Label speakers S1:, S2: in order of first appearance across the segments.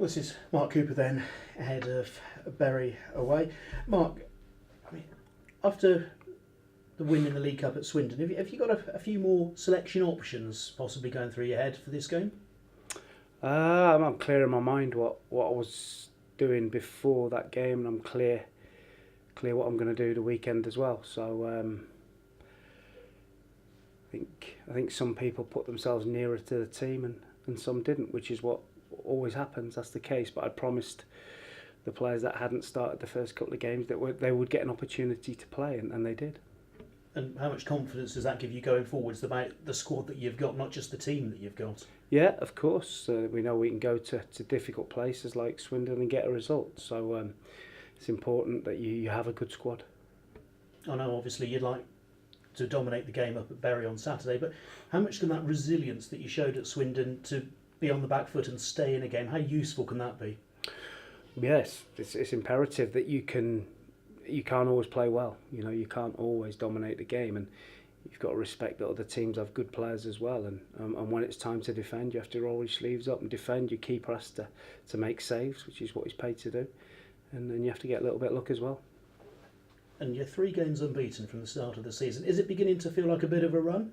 S1: Well, this is Mark Cooper then, ahead of Bury away. Mark, I mean, after the win in the League Cup at Swindon, have you got a few more selection options possibly going through your head for this game?
S2: I'm clear in my mind what I was doing before that game, and I'm clear what I'm going to do the weekend as well. So I think some people put themselves nearer to the team and some didn't, which is what always happens. That's the case. But I promised the players that hadn't started the first couple of games that they would get an opportunity to play, and they did.
S1: And how much confidence does that give you going forwards about the squad that you've got, not just the team that you've got?
S2: Yeah, of course. We know we can go to difficult places like Swindon and get a result. So it's important that you have a good squad.
S1: I know obviously you'd like to dominate the game up at Bury on Saturday, but how much can that resilience that you showed at Swindon to be on the back foot and stay in a game, how useful can that be?
S2: Yes, it's imperative that you can't always play well. You know, you can't always dominate the game, and you've got to respect that other teams have good players as well. And when it's time to defend, you have to roll your sleeves up and defend. Your keeper has to make saves, which is what he's paid to do, and then you have to get a little bit of luck as well.
S1: And you're 3 games unbeaten from the start of the season. Is it beginning to feel like a bit of a run?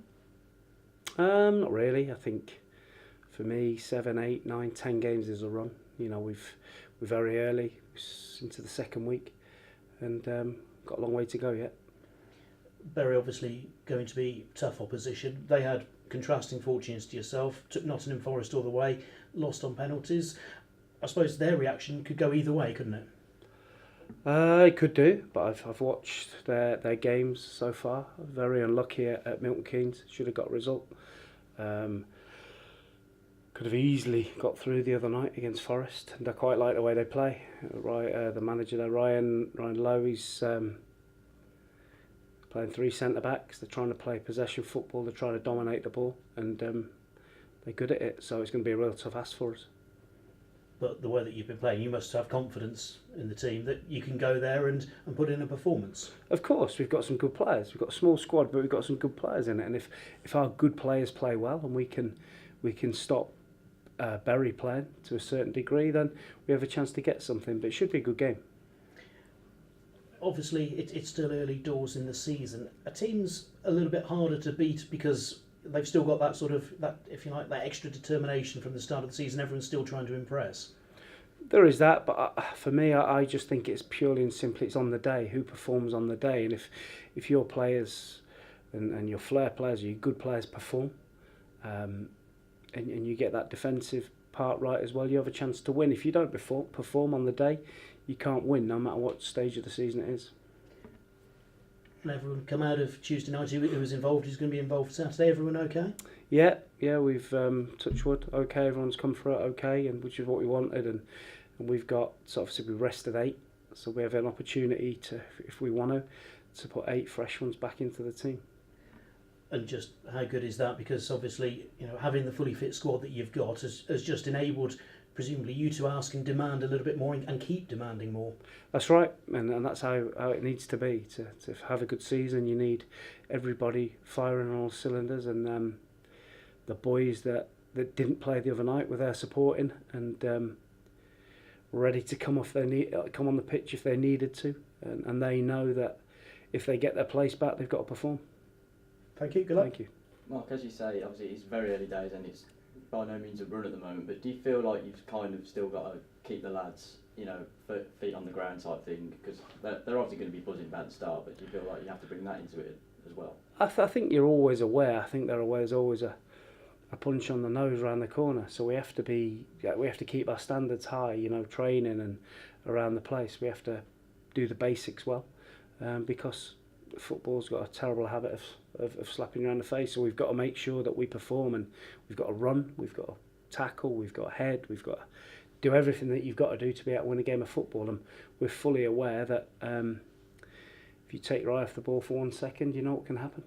S2: Not really. I think for me, 7, 8, 9, 10 games is a run. You know, we're very early into the second week, and got a long way to go yet.
S1: Bury obviously going to be tough opposition. They had contrasting fortunes to yourself. Took Nottingham Forest all the way, lost on penalties. I suppose their reaction could go either way, couldn't it?
S2: It could do, but I've watched their games so far. Very unlucky at Milton Keynes. Should have got a result. Could have easily got through the other night against Forest, and I quite like the way they play. The manager there, Ryan Lowe, he's playing 3 centre backs. They're trying to play possession football. They're trying to dominate the ball, and they're good at it. So it's going to be a real tough ask for us.
S1: But the way that you've been playing, you must have confidence in the team that you can go there and put in a performance.
S2: Of course, we've got some good players. We've got a small squad, but we've got some good players in it. And if our good players play well, and we can stop Bury playing to a certain degree, then we have a chance to get something. But it should be a good game.
S1: Obviously, it's still early doors in the season. A team's a little bit harder to beat because they've still got that sort of, that, if you like, that extra determination from the start of the season. Everyone's still trying to impress.
S2: There is that, but for me, I just think it's purely and simply it's on the day, who performs on the day. And if your players and your flair players, your good players perform, and you get that defensive part right as well, you have a chance to win. If you don't perform on the day, you can't win, no matter what stage of the season it is.
S1: And everyone come out of Tuesday night who was involved, who's going to be involved Saturday. Everyone okay?
S2: Yeah, we've touched wood. Okay, everyone's come through it okay, and which is what we wanted. And we've got, so obviously we rested 8, so we have an opportunity to, if we want to put 8 fresh ones back into the team.
S1: And just how good is that? Because obviously, you know, having the fully fit squad that you've got has just enabled, presumably, you to ask and demand a little bit more and keep demanding more.
S2: That's right, and that's how it needs to be. To have a good season, you need everybody firing on all cylinders, and the boys that didn't play the other night were there supporting and ready to come on the pitch if they needed to, and they know that if they get their place back, they've got to perform.
S1: Thank you. Good luck.
S2: Thank you.
S3: Mark, as you say, obviously it's very early days and it's by no means a run at the moment, but do you feel like you've kind of still got to keep the lads, you know, feet on the ground type thing? Because they're obviously going to be buzzing about the start, but do you feel like you have to bring that into it as well?
S2: I think you're always aware. I think there's always a punch on the nose around the corner. So we have to keep our standards high, you know, training and around the place. We have to do the basics well, because football's got a terrible habit of slapping you around the face. So we've got to make sure that we perform, and we've got to run, we've got to tackle, we've got to head, we've got to do everything that you've got to do to be able to win a game of football. And we're fully aware that if you take your eye off the ball for 1 second, you know what can happen.